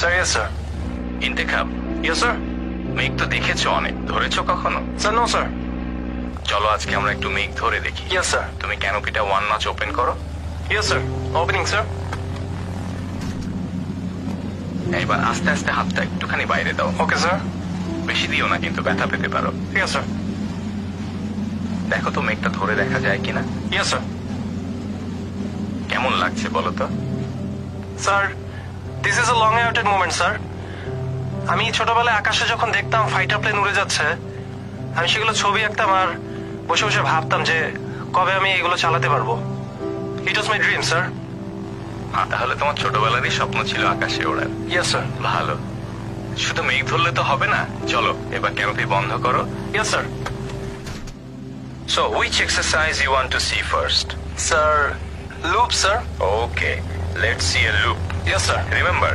Sir, yes, sir. Intekhab, Yes, sir. মেঘ তো দেখেছো অনেক, ধরেছো কখনো? Sir, no, sir. চলো আজকে আমরা একটু মেঘ ধরে দেখি। Yes, sir. তুমি ক্যানোপিটা 1 নচ ওপেন করো। Yes, sir. Opening, sir. এবার আস্তে আস্তে হাতটা একটুখানি বাইরে দাও। Okay, sir. বেশি দিও না, কিন্তু ব্যথা পেতে পারো। Yes, sir. দেখো তো মেঘটা ধরে দেখা যায় কিনা। Yes, sir. কেমন লাগছে বলো তো? Sir, this is a long awaited moment, sir. আমি ছোটবেলায় আকাশে যখন দেখতাম ফাইটার প্লেন উড়ে যাচ্ছে, আমি সেগুলো ছবি আঁকতাম আর বসে বসে ভাবতাম যে কবে আমি এগুলো চালাতে পারবো। ইট ওয়াজ মাই ড্রিম, স্যার। তাহলে তোমার ছোটবেলারই স্বপ্ন ছিল আকাশে ওড়ার। Yes sir. ভালো। শুধু মেঘ ধরলে তো হবে না, চলো এবার ক্যানোপি বন্ধ করো। Yes sir. So which exercise you want to see first? Sir, loop sir. Okay, let's see a loop. Yes sir. Remember,